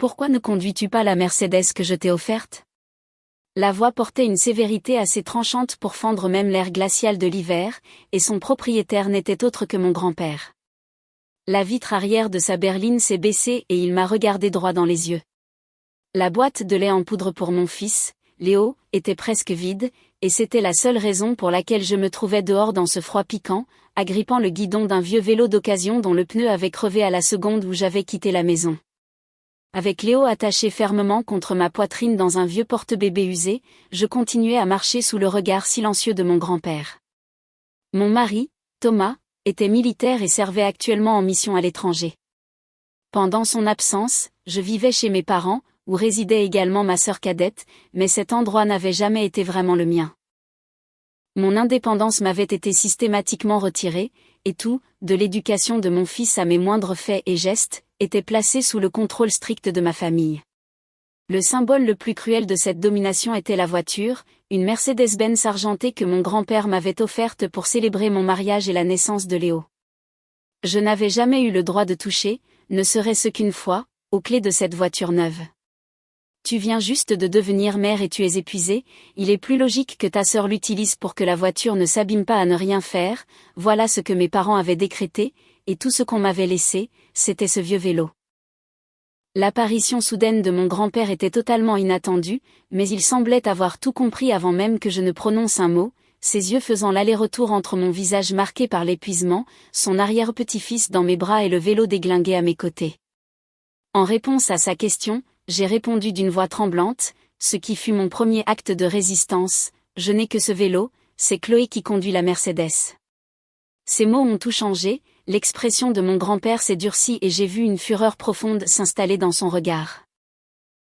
Pourquoi ne conduis-tu pas la Mercedes que je t'ai offerte ? La voix portait une sévérité assez tranchante pour fendre même l'air glacial de l'hiver, et son propriétaire n'était autre que mon grand-père. La vitre arrière de sa berline s'est baissée et il m'a regardé droit dans les yeux. La boîte de lait en poudre pour mon fils, Léo, était presque vide, et c'était la seule raison pour laquelle je me trouvais dehors dans ce froid piquant, agrippant le guidon d'un vieux vélo d'occasion dont le pneu avait crevé à la seconde où j'avais quitté la maison. Avec Léo attaché fermement contre ma poitrine dans un vieux porte-bébé usé, je continuais à marcher sous le regard silencieux de mon grand-père. Mon mari, Thomas, était militaire et servait actuellement en mission à l'étranger. Pendant son absence, je vivais chez mes parents, où résidait également ma sœur cadette, mais cet endroit n'avait jamais été vraiment le mien. Mon indépendance m'avait été systématiquement retirée, et tout, de l'éducation de mon fils à mes moindres faits et gestes, était placé sous le contrôle strict de ma famille. Le symbole le plus cruel de cette domination était la voiture, une Mercedes-Benz argentée que mon grand-père m'avait offerte pour célébrer mon mariage et la naissance de Léo. Je n'avais jamais eu le droit de toucher, ne serait-ce qu'une fois, aux clés de cette voiture neuve. Tu viens juste de devenir mère et tu es épuisée, il est plus logique que ta sœur l'utilise pour que la voiture ne s'abîme pas à ne rien faire, voilà ce que mes parents avaient décrété, et tout ce qu'on m'avait laissé, c'était ce vieux vélo. L'apparition soudaine de mon grand-père était totalement inattendue, mais il semblait avoir tout compris avant même que je ne prononce un mot, ses yeux faisant l'aller-retour entre mon visage marqué par l'épuisement, son arrière-petit-fils dans mes bras et le vélo déglingué à mes côtés. En réponse à sa question, j'ai répondu d'une voix tremblante, ce qui fut mon premier acte de résistance, je n'ai que ce vélo, c'est Chloé qui conduit la Mercedes. Ces mots ont tout changé, l'expression de mon grand-père s'est durcie et j'ai vu une fureur profonde s'installer dans son regard.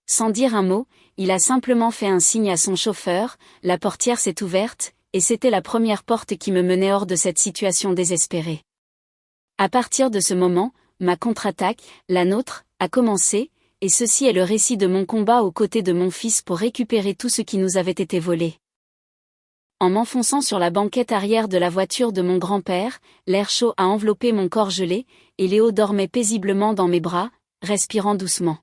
Sans dire un mot, il a simplement fait un signe à son chauffeur, la portière s'est ouverte, et c'était la première porte qui me menait hors de cette situation désespérée. À partir de ce moment, ma contre-attaque, la nôtre, a commencé, et ceci est le récit de mon combat aux côtés de mon fils pour récupérer tout ce qui nous avait été volé. En m'enfonçant sur la banquette arrière de la voiture de mon grand-père, l'air chaud a enveloppé mon corps gelé, et Léo dormait paisiblement dans mes bras, respirant doucement.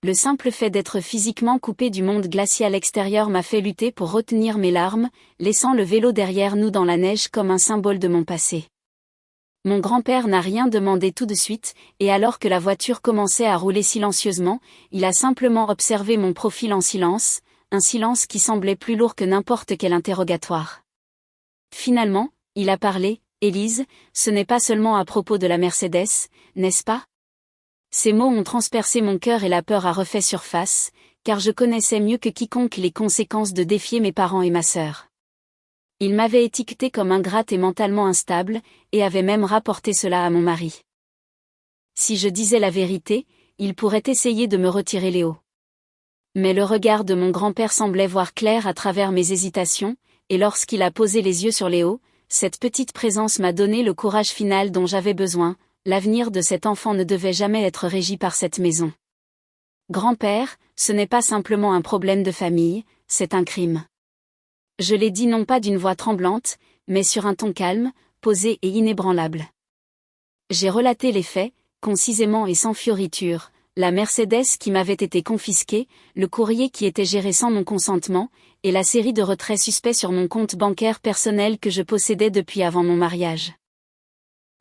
Le simple fait d'être physiquement coupé du monde glacial extérieur m'a fait lutter pour retenir mes larmes, laissant le vélo derrière nous dans la neige comme un symbole de mon passé. Mon grand-père n'a rien demandé tout de suite, et alors que la voiture commençait à rouler silencieusement, il a simplement observé mon profil en silence, un silence qui semblait plus lourd que n'importe quel interrogatoire. Finalement, il a parlé, « Élise, ce n'est pas seulement à propos de la Mercedes, n'est-ce pas ?» Ces mots ont transpercé mon cœur et la peur a refait surface, car je connaissais mieux que quiconque les conséquences de défier mes parents et ma sœur. Il m'avait étiqueté comme ingrate et mentalement instable, et avait même rapporté cela à mon mari. Si je disais la vérité, il pourrait essayer de me retirer Léo. Mais le regard de mon grand-père semblait voir clair à travers mes hésitations, et lorsqu'il a posé les yeux sur Léo, cette petite présence m'a donné le courage final dont j'avais besoin, l'avenir de cet enfant ne devait jamais être régi par cette maison. Grand-père, ce n'est pas simplement un problème de famille, c'est un crime. Je l'ai dit non pas d'une voix tremblante, mais sur un ton calme, posé et inébranlable. J'ai relaté les faits, concisément et sans fioriture, la Mercedes qui m'avait été confisquée, le courrier qui était géré sans mon consentement, et la série de retraits suspects sur mon compte bancaire personnel que je possédais depuis avant mon mariage.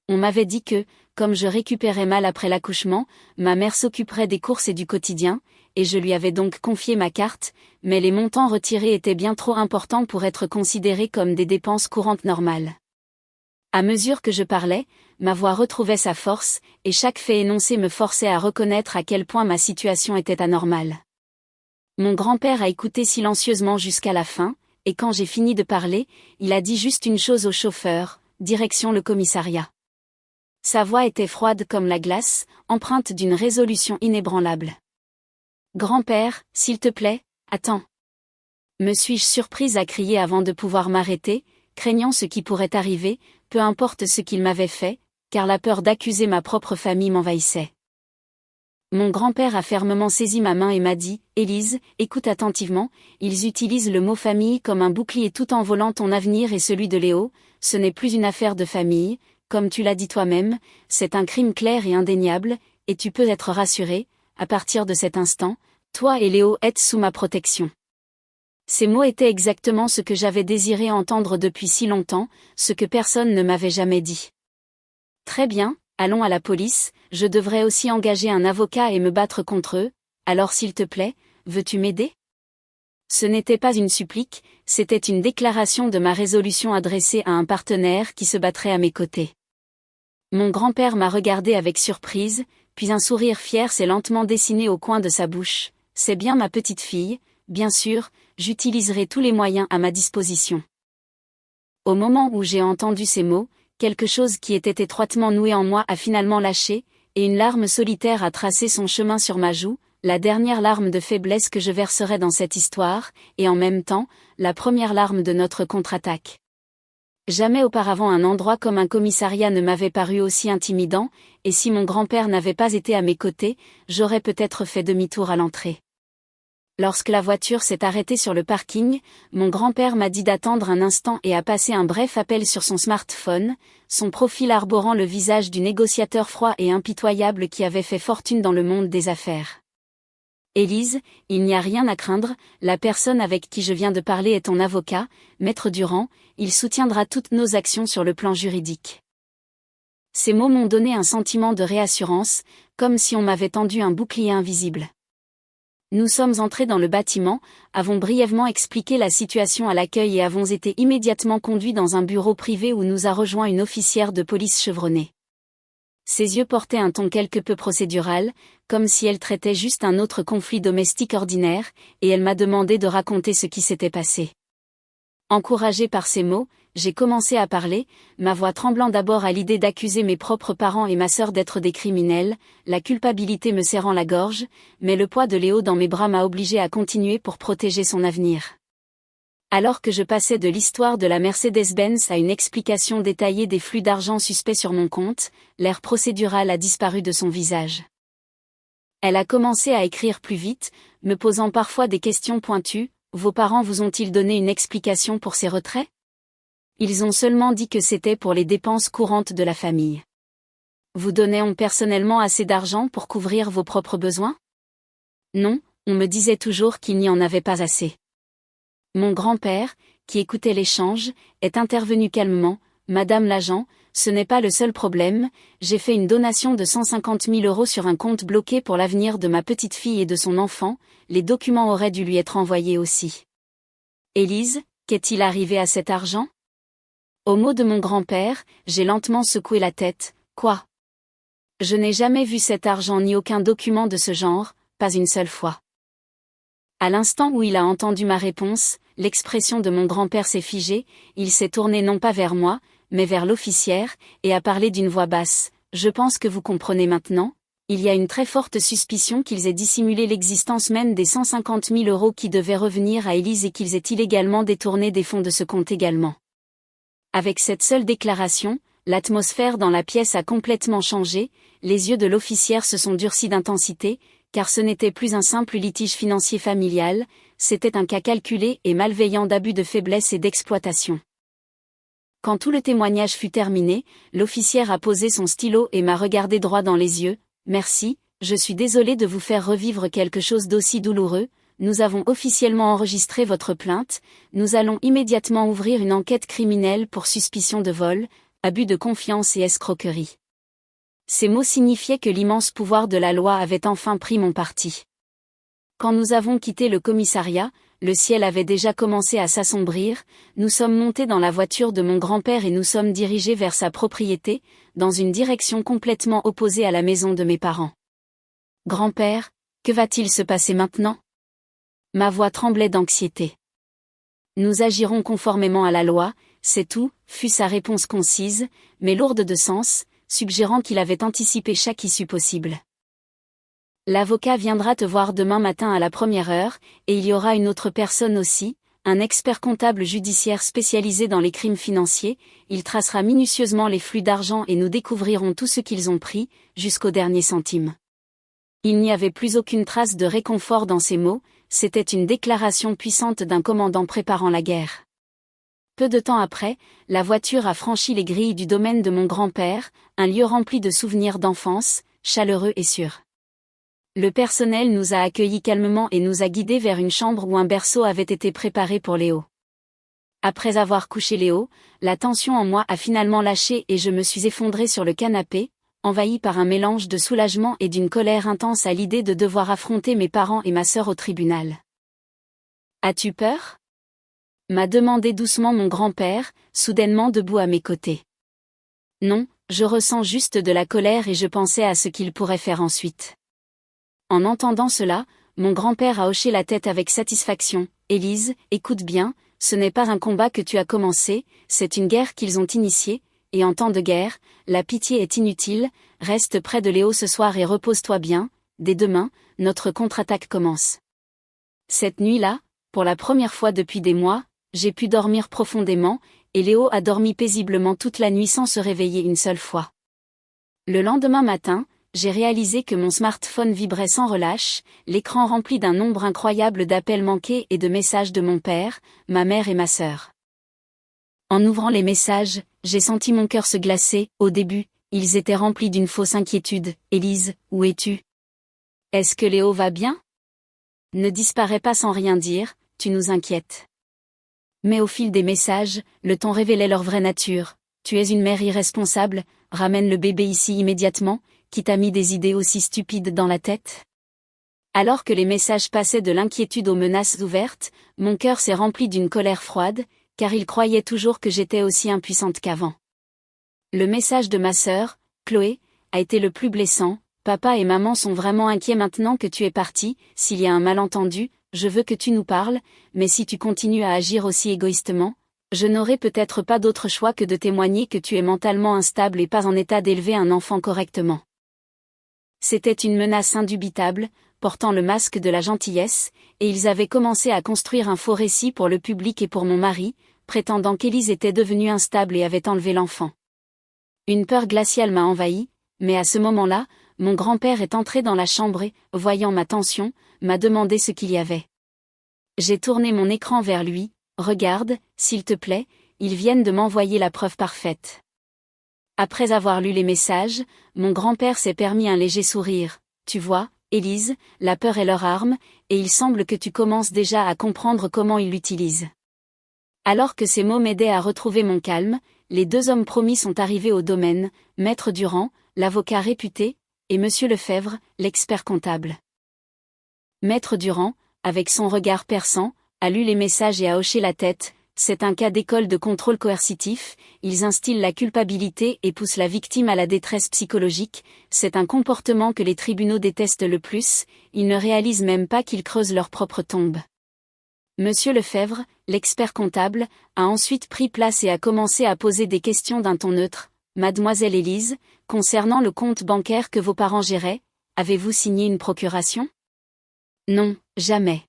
On m'avait dit que, comme je récupérais mal après l'accouchement, ma mère s'occuperait des courses et du quotidien, et je lui avais donc confié ma carte, mais les montants retirés étaient bien trop importants pour être considérés comme des dépenses courantes normales. À mesure que je parlais, ma voix retrouvait sa force, et chaque fait énoncé me forçait à reconnaître à quel point ma situation était anormale. Mon grand-père a écouté silencieusement jusqu'à la fin, et quand j'ai fini de parler, il a dit juste une chose au chauffeur, direction le commissariat. Sa voix était froide comme la glace, empreinte d'une résolution inébranlable. « Grand-père, s'il te plaît, attends. » Me suis-je surprise à crier avant de pouvoir m'arrêter, craignant ce qui pourrait arriver, peu importe ce qu'il m'avait fait, car la peur d'accuser ma propre famille m'envahissait. Mon grand-père a fermement saisi ma main et m'a dit, « Élise, écoute attentivement, ils utilisent le mot famille comme un bouclier tout en volant ton avenir et celui de Léo, ce n'est plus une affaire de famille, comme tu l'as dit toi-même, c'est un crime clair et indéniable, et tu peux être rassuré, à partir de cet instant, toi et Léo êtes sous ma protection. Ces mots étaient exactement ce que j'avais désiré entendre depuis si longtemps, ce que personne ne m'avait jamais dit. Très bien, allons à la police, je devrais aussi engager un avocat et me battre contre eux, alors s'il te plaît, veux-tu m'aider ? Ce n'était pas une supplique, c'était une déclaration de ma résolution adressée à un partenaire qui se battrait à mes côtés. Mon grand-père m'a regardé avec surprise, puis un sourire fier s'est lentement dessiné au coin de sa bouche. C'est bien ma petite fille, bien sûr, j'utiliserai tous les moyens à ma disposition. Au moment où j'ai entendu ces mots, quelque chose qui était étroitement noué en moi a finalement lâché, et une larme solitaire a tracé son chemin sur ma joue, la dernière larme de faiblesse que je verserai dans cette histoire, et en même temps, la première larme de notre contre-attaque. Jamais auparavant un endroit comme un commissariat ne m'avait paru aussi intimidant, et si mon grand-père n'avait pas été à mes côtés, j'aurais peut-être fait demi-tour à l'entrée. Lorsque la voiture s'est arrêtée sur le parking, mon grand-père m'a dit d'attendre un instant et a passé un bref appel sur son smartphone, son profil arborant le visage du négociateur froid et impitoyable qui avait fait fortune dans le monde des affaires. Élise, il n'y a rien à craindre, la personne avec qui je viens de parler est ton avocat, Maître Durand, il soutiendra toutes nos actions sur le plan juridique. Ces mots m'ont donné un sentiment de réassurance, comme si on m'avait tendu un bouclier invisible. Nous sommes entrés dans le bâtiment, avons brièvement expliqué la situation à l'accueil et avons été immédiatement conduits dans un bureau privé où nous a rejoint une officière de police chevronnée. Ses yeux portaient un ton quelque peu procédural, comme si elle traitait juste un autre conflit domestique ordinaire, et elle m'a demandé de raconter ce qui s'était passé. Encouragée par ces mots, j'ai commencé à parler, ma voix tremblant d'abord à l'idée d'accuser mes propres parents et ma sœur d'être des criminels, la culpabilité me serrant la gorge, mais le poids de Léo dans mes bras m'a obligé à continuer pour protéger son avenir. Alors que je passais de l'histoire de la Mercedes-Benz à une explication détaillée des flux d'argent suspects sur mon compte, l'air procédural a disparu de son visage. Elle a commencé à écrire plus vite, me posant parfois des questions pointues. Vos parents vous ont-ils donné une explication pour ces retraits ? Ils ont seulement dit que c'était pour les dépenses courantes de la famille. Vous donnez-on personnellement assez d'argent pour couvrir vos propres besoins ? Non, on me disait toujours qu'il n'y en avait pas assez. Mon grand-père, qui écoutait l'échange, est intervenu calmement. Madame l'agent, ce n'est pas le seul problème, j'ai fait une donation de 150 000 € sur un compte bloqué pour l'avenir de ma petite fille et de son enfant, les documents auraient dû lui être envoyés aussi. Élise, qu'est-il arrivé à cet argent ? Au mot de mon grand-père, j'ai lentement secoué la tête. Quoi ? Je n'ai jamais vu cet argent ni aucun document de ce genre, pas une seule fois. À l'instant où il a entendu ma réponse, l'expression de mon grand-père s'est figée, il s'est tourné non pas vers moi, mais vers l'officière, et a parlé d'une voix basse. Je pense que vous comprenez maintenant, il y a une très forte suspicion qu'ils aient dissimulé l'existence même des 150 000 € qui devaient revenir à Élise et qu'ils aient illégalement détourné des fonds de ce compte également. Avec cette seule déclaration, l'atmosphère dans la pièce a complètement changé, les yeux de l'officière se sont durcis d'intensité, car ce n'était plus un simple litige financier familial, c'était un cas calculé et malveillant d'abus de faiblesse et d'exploitation. Quand tout le témoignage fut terminé, l'officière a posé son stylo et m'a regardé droit dans les yeux. Merci, je suis désolée de vous faire revivre quelque chose d'aussi douloureux, nous avons officiellement enregistré votre plainte, nous allons immédiatement ouvrir une enquête criminelle pour suspicion de vol, abus de confiance et escroquerie. Ces mots signifiaient que l'immense pouvoir de la loi avait enfin pris mon parti. Quand nous avons quitté le commissariat, le ciel avait déjà commencé à s'assombrir, nous sommes montés dans la voiture de mon grand-père et nous sommes dirigés vers sa propriété, dans une direction complètement opposée à la maison de mes parents. Grand-père, que va-t-il se passer maintenant ? Ma voix tremblait d'anxiété. Nous agirons conformément à la loi, c'est tout, fut sa réponse concise, mais lourde de sens, suggérant qu'il avait anticipé chaque issue possible. L'avocat viendra te voir demain matin à la 1re heure, et il y aura une autre personne aussi, un expert comptable judiciaire spécialisé dans les crimes financiers, il tracera minutieusement les flux d'argent et nous découvrirons tout ce qu'ils ont pris, jusqu'au dernier centime. Il n'y avait plus aucune trace de réconfort dans ces mots, c'était une déclaration puissante d'un commandant préparant la guerre. Peu de temps après, la voiture a franchi les grilles du domaine de mon grand-père, un lieu rempli de souvenirs d'enfance, chaleureux et sûr. Le personnel nous a accueillis calmement et nous a guidés vers une chambre où un berceau avait été préparé pour Léo. Après avoir couché Léo, la tension en moi a finalement lâché et je me suis effondrée sur le canapé, envahie par un mélange de soulagement et d'une colère intense à l'idée de devoir affronter mes parents et ma sœur au tribunal. « As-tu peur ?» m'a demandé doucement mon grand-père, soudainement debout à mes côtés. « Non, je ressens juste de la colère et je pensais à ce qu'il pourrait faire ensuite. » En entendant cela, mon grand-père a hoché la tête avec satisfaction. « Élise, écoute bien, ce n'est pas un combat que tu as commencé, c'est une guerre qu'ils ont initiée, et en temps de guerre, la pitié est inutile, reste près de Léo ce soir et repose-toi bien, dès demain, notre contre-attaque commence. » Cette nuit-là, pour la première fois depuis des mois, j'ai pu dormir profondément, et Léo a dormi paisiblement toute la nuit sans se réveiller une seule fois. Le lendemain matin, j'ai réalisé que mon smartphone vibrait sans relâche, l'écran rempli d'un nombre incroyable d'appels manqués et de messages de mon père, ma mère et ma sœur. En ouvrant les messages, j'ai senti mon cœur se glacer. Au début, ils étaient remplis d'une fausse inquiétude. « Élise, où es-tu ? Est-ce que Léo va bien ? Ne disparais pas sans rien dire, tu nous inquiètes. » Mais au fil des messages, le ton révélait leur vraie nature. « Tu es une mère irresponsable, ramène le bébé ici immédiatement. Qui t'a mis des idées aussi stupides dans la tête ?» Alors que les messages passaient de l'inquiétude aux menaces ouvertes, mon cœur s'est rempli d'une colère froide, car il croyait toujours que j'étais aussi impuissante qu'avant. Le message de ma sœur, Chloé, a été le plus blessant. « Papa et maman sont vraiment inquiets maintenant que tu es parti, s'il y a un malentendu, je veux que tu nous parles, mais si tu continues à agir aussi égoïstement, je n'aurai peut-être pas d'autre choix que de témoigner que tu es mentalement instable et pas en état d'élever un enfant correctement. » C'était une menace indubitable, portant le masque de la gentillesse, et ils avaient commencé à construire un faux récit pour le public et pour mon mari, prétendant qu'Élise était devenue instable et avait enlevé l'enfant. Une peur glaciale m'a envahi, mais à ce moment-là, mon grand-père est entré dans la chambre et, voyant ma tension, m'a demandé ce qu'il y avait. J'ai tourné mon écran vers lui. « Regarde, s'il te plaît, ils viennent de m'envoyer la preuve parfaite. » Après avoir lu les messages, mon grand-père s'est permis un léger sourire. « Tu vois, Élise, la peur est leur arme, et il semble que tu commences déjà à comprendre comment ils l'utilisent. » Alors que ces mots m'aidaient à retrouver mon calme, les deux hommes promis sont arrivés au domaine, Maître Durand, l'avocat réputé, et Monsieur Lefebvre, l'expert comptable. Maître Durand, avec son regard perçant, a lu les messages et a hoché la tête. C'est un cas d'école de contrôle coercitif, ils instillent la culpabilité et poussent la victime à la détresse psychologique, c'est un comportement que les tribunaux détestent le plus, ils ne réalisent même pas qu'ils creusent leur propre tombe. Monsieur Lefebvre, l'expert comptable, a ensuite pris place et a commencé à poser des questions d'un ton neutre. « Mademoiselle Élise, concernant le compte bancaire que vos parents géraient, avez-vous signé une procuration ? » ?»« Non, jamais. » »«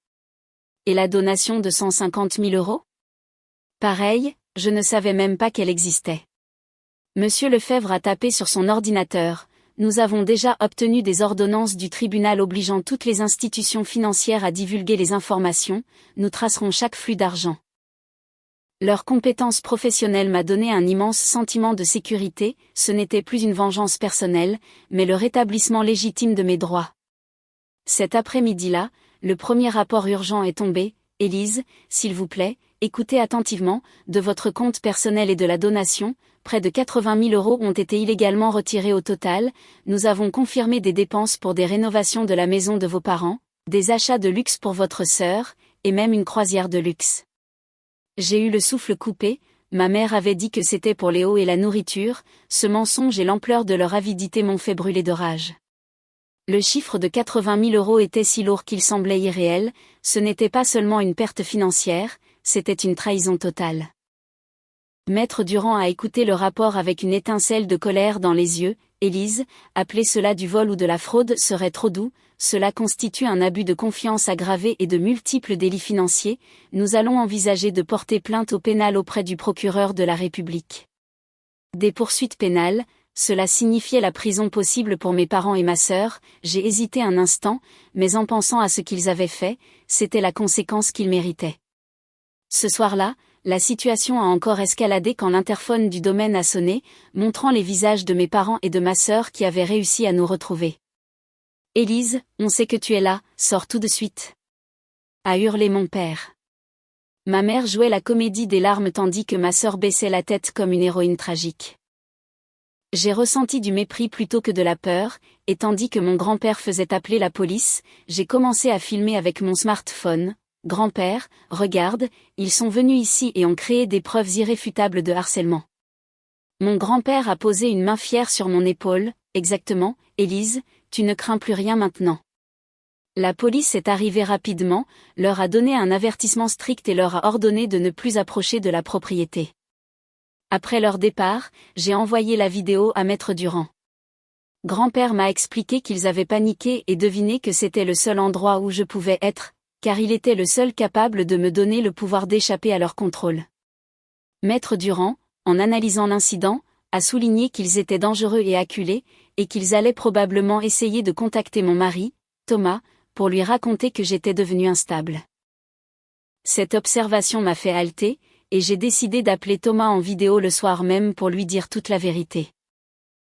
Et la donation de 150 000 €? » ?»« Pareil, je ne savais même pas qu'elle existait. » Monsieur Lefebvre a tapé sur son ordinateur. « Nous avons déjà obtenu des ordonnances du tribunal obligeant toutes les institutions financières à divulguer les informations, nous tracerons chaque flux d'argent. » Leur compétence professionnelle m'a donné un immense sentiment de sécurité, ce n'était plus une vengeance personnelle, mais le rétablissement légitime de mes droits. Cet après-midi-là, le premier rapport urgent est tombé. « Élise, s'il vous plaît, écoutez attentivement, de votre compte personnel et de la donation, près de 80 000 € ont été illégalement retirés au total, nous avons confirmé des dépenses pour des rénovations de la maison de vos parents, des achats de luxe pour votre sœur, et même une croisière de luxe. » J'ai eu le souffle coupé, ma mère avait dit que c'était pour Léo et la nourriture, ce mensonge et l'ampleur de leur avidité m'ont fait brûler de rage. Le chiffre de 80 000 € était si lourd qu'il semblait irréel, ce n'était pas seulement une perte financière, c'était une trahison totale. Maître Durand a écouté le rapport avec une étincelle de colère dans les yeux. « Élise, appeler cela du vol ou de la fraude serait trop doux, cela constitue un abus de confiance aggravé et de multiples délits financiers, nous allons envisager de porter plainte au pénal auprès du procureur de la République. » Des poursuites pénales, cela signifiait la prison possible pour mes parents et ma sœur, j'ai hésité un instant, mais en pensant à ce qu'ils avaient fait, c'était la conséquence qu'ils méritaient. Ce soir-là, la situation a encore escaladé quand l'interphone du domaine a sonné, montrant les visages de mes parents et de ma sœur qui avaient réussi à nous retrouver. « Élise, on sait que tu es là, sors tout de suite. A hurlé mon père. Ma mère jouait la comédie des larmes tandis que ma sœur baissait la tête comme une héroïne tragique. J'ai ressenti du mépris plutôt que de la peur, et tandis que mon grand-père faisait appeler la police, j'ai commencé à filmer avec mon smartphone. Grand-père, regarde, ils sont venus ici et ont créé des preuves irréfutables de harcèlement. Mon grand-père a posé une main fière sur mon épaule. Exactement, Élise, tu ne crains plus rien maintenant. La police est arrivée rapidement, leur a donné un avertissement strict et leur a ordonné de ne plus approcher de la propriété. Après leur départ, j'ai envoyé la vidéo à Maître Durand. Grand-père m'a expliqué qu'ils avaient paniqué et deviné que c'était le seul endroit où je pouvais être, car il était le seul capable de me donner le pouvoir d'échapper à leur contrôle. Maître Durand, en analysant l'incident, a souligné qu'ils étaient dangereux et acculés, et qu'ils allaient probablement essayer de contacter mon mari, Thomas, pour lui raconter que j'étais devenue instable. Cette observation m'a fait halter, et j'ai décidé d'appeler Thomas en vidéo le soir même pour lui dire toute la vérité.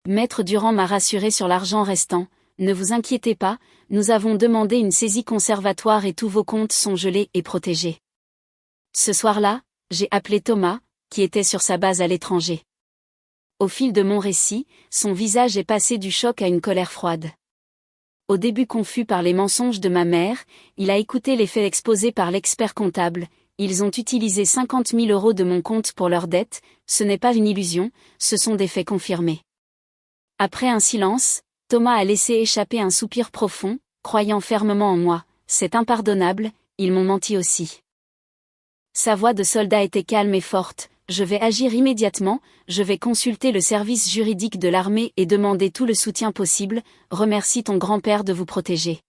Maître Durand m'a rassuré sur l'argent restant. Ne vous inquiétez pas, nous avons demandé une saisie conservatoire et tous vos comptes sont gelés et protégés. Ce soir-là, j'ai appelé Thomas, qui était sur sa base à l'étranger. Au fil de mon récit, son visage est passé du choc à une colère froide. Au début confus par les mensonges de ma mère, il a écouté les faits exposés par l'expert comptable. Ils ont utilisé 50 000 € de mon compte pour leurs dettes, ce n'est pas une illusion, ce sont des faits confirmés. Après un silence, Thomas a laissé échapper un soupir profond, croyant fermement en moi. C'est impardonnable, ils m'ont menti aussi. Sa voix de soldat était calme et forte. Je vais agir immédiatement, je vais consulter le service juridique de l'armée et demander tout le soutien possible. Remercie ton grand-père de vous protéger.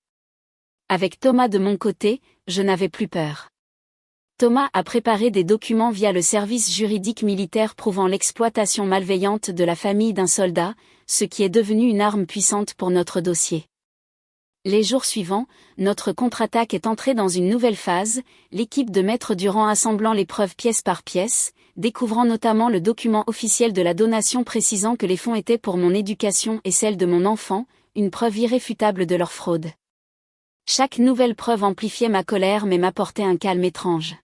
Avec Thomas de mon côté, je n'avais plus peur. Thomas a préparé des documents via le service juridique militaire prouvant l'exploitation malveillante de la famille d'un soldat, ce qui est devenu une arme puissante pour notre dossier. Les jours suivants, notre contre-attaque est entrée dans une nouvelle phase, l'équipe de Maître Durand assemblant les preuves pièce par pièce, découvrant notamment le document officiel de la donation précisant que les fonds étaient pour mon éducation et celle de mon enfant, une preuve irréfutable de leur fraude. Chaque nouvelle preuve amplifiait ma colère mais m'apportait un calme étrange.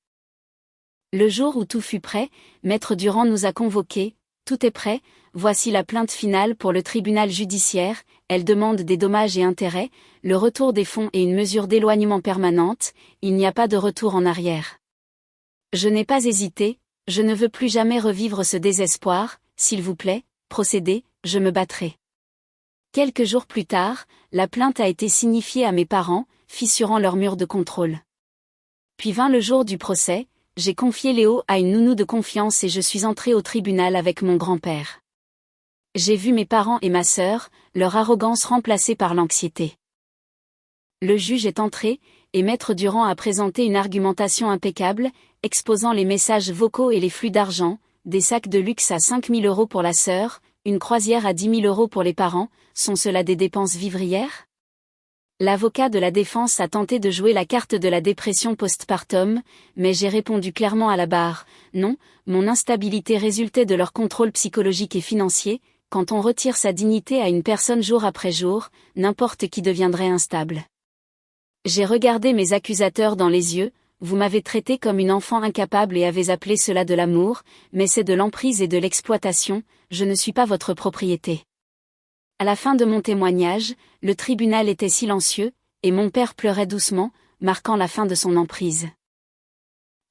Le jour où tout fut prêt, Maître Durand nous a convoqués. Tout est prêt, voici la plainte finale pour le tribunal judiciaire, elle demande des dommages et intérêts, le retour des fonds et une mesure d'éloignement permanente, il n'y a pas de retour en arrière. Je n'ai pas hésité, je ne veux plus jamais revivre ce désespoir, s'il vous plaît, procédez, je me battrai. Quelques jours plus tard, la plainte a été signifiée à mes parents, fissurant leur mur de contrôle. Puis vint le jour du procès, j'ai confié Léo à une nounou de confiance et je suis entrée au tribunal avec mon grand-père. J'ai vu mes parents et ma sœur, leur arrogance remplacée par l'anxiété. Le juge est entré, et Maître Durand a présenté une argumentation impeccable, exposant les messages vocaux et les flux d'argent, des sacs de luxe à 5 000 € pour la sœur, une croisière à 10 000 € pour les parents, sont cela des dépenses vivrières ? L'avocat de la défense a tenté de jouer la carte de la dépression postpartum, mais j'ai répondu clairement à la barre, non, mon instabilité résultait de leur contrôle psychologique et financier, quand on retire sa dignité à une personne jour après jour, n'importe qui deviendrait instable. J'ai regardé mes accusateurs dans les yeux, vous m'avez traité comme une enfant incapable et avez appelé cela de l'amour, mais c'est de l'emprise et de l'exploitation, je ne suis pas votre propriété. À la fin de mon témoignage, le tribunal était silencieux, et mon père pleurait doucement, marquant la fin de son emprise.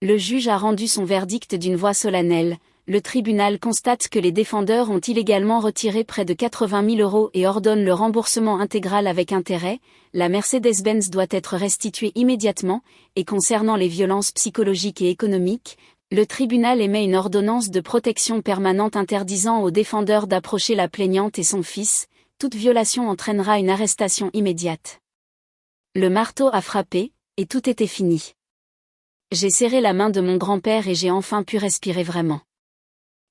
Le juge a rendu son verdict d'une voix solennelle. Le tribunal constate que les défendeurs ont illégalement retiré près de 80 000 € et ordonne le remboursement intégral avec intérêt. La Mercedes-Benz doit être restituée immédiatement, et concernant les violences psychologiques et économiques, le tribunal émet une ordonnance de protection permanente interdisant aux défendeurs d'approcher la plaignante et son fils. Toute violation entraînera une arrestation immédiate. Le marteau a frappé, et tout était fini. J'ai serré la main de mon grand-père et j'ai enfin pu respirer vraiment.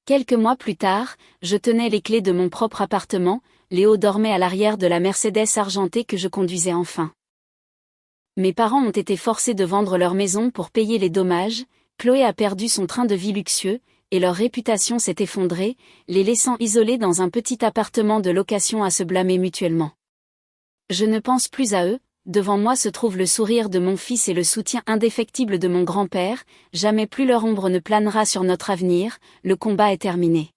Quelques mois plus tard, je tenais les clés de mon propre appartement, Léo dormait à l'arrière de la Mercedes argentée que je conduisais enfin. Mes parents ont été forcés de vendre leur maison pour payer les dommages, Chloé a perdu son train de vie luxueux, et leur réputation s'est effondrée, les laissant isolés dans un petit appartement de location à se blâmer mutuellement. Je ne pense plus à eux, devant moi se trouve le sourire de mon fils et le soutien indéfectible de mon grand-père, jamais plus leur ombre ne planera sur notre avenir, le combat est terminé.